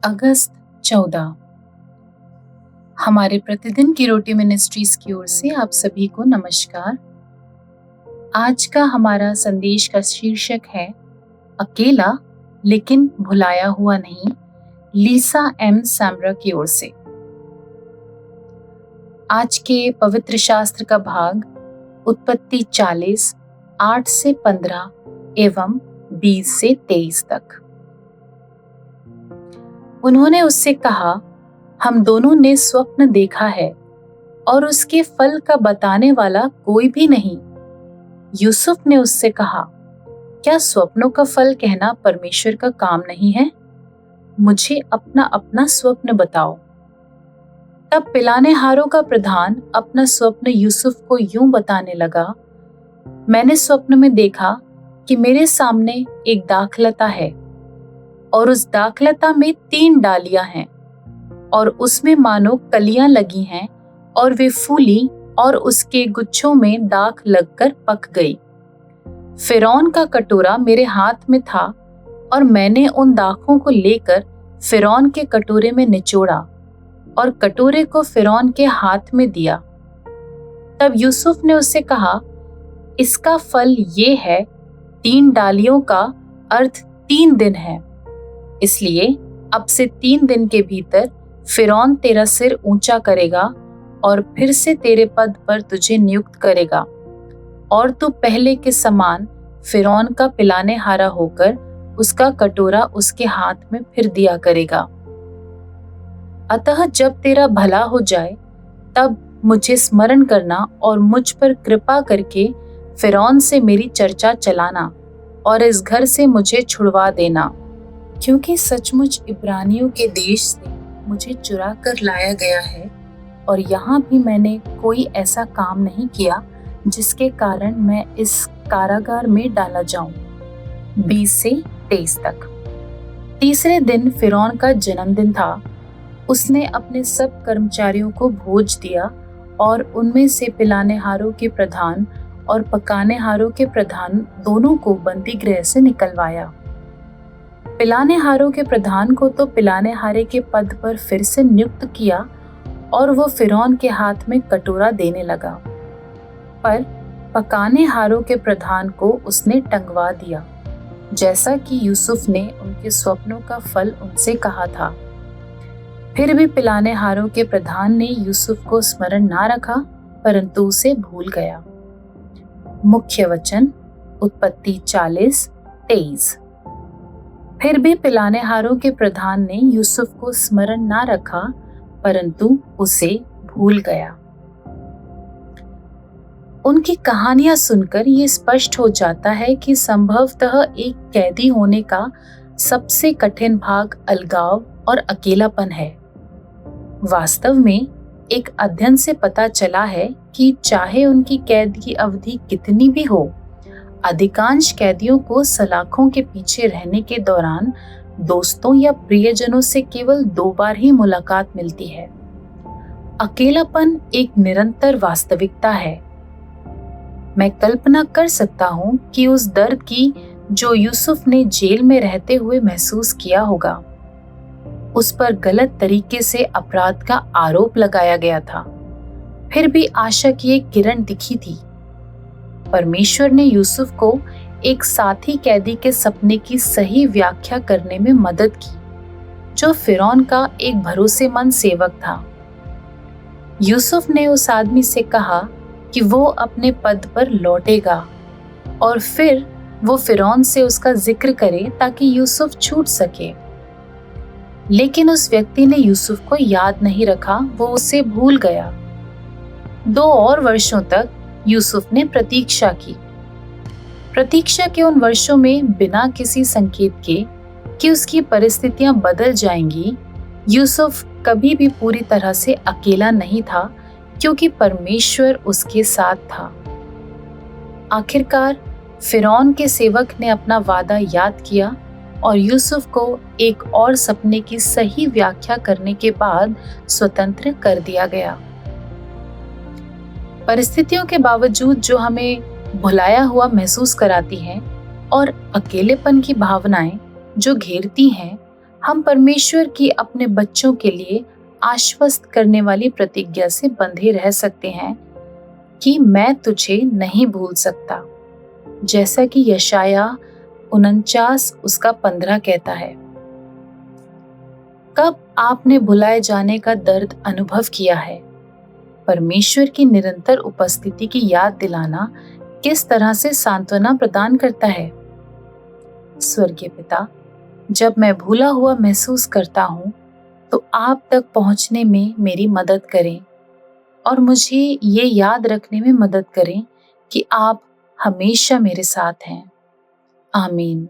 अगस्त 14। हमारे प्रतिदिन की रोटी मिनिस्ट्रीज की ओर से आप सभी को नमस्कार। आज का हमारा संदेश का शीर्षक है अकेला लेकिन भुलाया हुआ नहीं, लीसा एम सैमरा की ओर से। आज के पवित्र शास्त्र का भाग उत्पत्ति 40, 8 से 15 एवं 20 से 23 तक। उन्होंने उससे कहा, हम दोनों ने स्वप्न देखा है और उसके फल का बताने वाला कोई भी नहीं। यूसुफ ने उससे कहा, क्या स्वप्नों का फल कहना परमेश्वर का काम नहीं है? मुझे अपना अपना स्वप्न बताओ। तब पिलानेहारों का प्रधान अपना स्वप्न यूसुफ को यूं बताने लगा, मैंने स्वप्न में देखा कि मेरे सामने एक दाखलता है और उस दाखलता में 3 डालियां हैं और उसमें मानो कलियां लगी हैं और वे फूली और उसके गुच्छों में दाख लगकर पक गई। फिरौन का कटोरा मेरे हाथ में था और मैंने उन दाखों को लेकर फिरौन के कटोरे में निचोड़ा और कटोरे को फिरौन के हाथ में दिया। तब यूसुफ ने उससे कहा, इसका फल ये है, 3 डालियों का अर्थ 3 दिन है। इसलिए अब से 3 दिन के भीतर फिरौन तेरा सिर ऊंचा करेगा और फिर से तेरे पद पर तुझे नियुक्त करेगा और तू पहले के समान फिरौन का पिलाने हारा होकर उसका कटोरा उसके हाथ में फिर दिया करेगा। अतः जब तेरा भला हो जाए तब मुझे स्मरण करना और मुझ पर कृपा करके फिरौन से मेरी चर्चा चलाना और इस घर से मुझे छुड़वा देना, क्योंकि सचमुच इब्रानियों के देश से मुझे चुरा कर लाया गया है और यहाँ भी मैंने कोई ऐसा काम नहीं किया जिसके कारण मैं इस कारागार में डाला जाऊं। 20 से 23 तक। तीसरे दिन फिरौन का जन्मदिन था। उसने अपने सब कर्मचारियों को भोज दिया और उनमें से पिलानेहारों के प्रधान और पकानेहारों के प्रधान दोनों को बंदी गृह से निकलवाया। पिलानेहारों के प्रधान को तो पिलानेहारे के पद पर फिर से नियुक्त किया और वो फिरौन के हाथ में कटोरा देने लगा, पर पकानेहारों के प्रधान को उसने टंगवा दिया, जैसा कि यूसुफ ने उनके स्वप्नों का फल उनसे कहा था। फिर भी पिलानेहारों के प्रधान ने यूसुफ को स्मरण ना रखा, परंतु उसे भूल गया। मुख्य वचन उत्पत्ति 40:23। फिर भी पिलानेहारों के प्रधान ने यूसुफ को स्मरण ना रखा, परंतु उसे भूल गया। उनकी कहानियां सुनकर ये स्पष्ट हो जाता है कि संभवतः एक कैदी होने का सबसे कठिन भाग अलगाव और अकेलापन है। वास्तव में एक अध्ययन से पता चला है कि चाहे उनकी कैद की अवधि कितनी भी हो, अधिकांश कैदियों को सलाखों के पीछे रहने के दौरान दोस्तों या प्रियजनों से केवल 2 बार ही मुलाकात मिलती है। अकेलापन एक निरंतर वास्तविकता है। मैं कल्पना कर सकता हूँ कि उस दर्द की जो यूसुफ ने जेल में रहते हुए महसूस किया होगा। उस पर गलत तरीके से अपराध का आरोप लगाया गया था, फिर भी आशा की एक किरण दिखी थी। परमेश्वर ने यूसुफ को एक साथी कैदी के सपने की सही व्याख्या करने में मदद की, जो फिरौन का एक भरोसेमंद सेवक था। यूसुफ ने उस आदमी से कहा कि वो अपने पद पर लौटेगा और फिर वो फिरौन से उसका जिक्र करे ताकि यूसुफ छूट सके। लेकिन उस व्यक्ति ने यूसुफ को याद नहीं रखा, वो उसे भूल गया। 2 और वर्षों तक यूसुफ ने प्रतीक्षा की। प्रतीक्षा के उन वर्षों में बिना किसी संकेत के कि उसकी परिस्थितियां बदल जाएंगी, यूसुफ कभी भी पूरी तरह से अकेला नहीं था, क्योंकि परमेश्वर उसके साथ था। आखिरकार फिरौन के सेवक ने अपना वादा याद किया और यूसुफ को एक और सपने की सही व्याख्या करने के बाद स्वतंत्र कर दिया गया। परिस्थितियों के बावजूद जो हमें भुलाया हुआ महसूस कराती हैं और अकेलेपन की भावनाएं जो घेरती हैं, हम परमेश्वर की अपने बच्चों के लिए आश्वस्त करने वाली प्रतिज्ञा से बंधे रह सकते हैं कि मैं तुझे नहीं भूल सकता, जैसा कि यशाया 49 उसका 15 कहता है। कब आपने भुलाए जाने का दर्द अनुभव किया है? परमेश्वर की निरंतर उपस्थिति की याद दिलाना किस तरह से सांत्वना प्रदान करता है। स्वर्गीय पिता, जब मैं भूला हुआ महसूस करता हूँ, तो आप तक पहुँचने में मेरी मदद करें और मुझे ये याद रखने में मदद करें कि आप हमेशा मेरे साथ हैं। आमीन।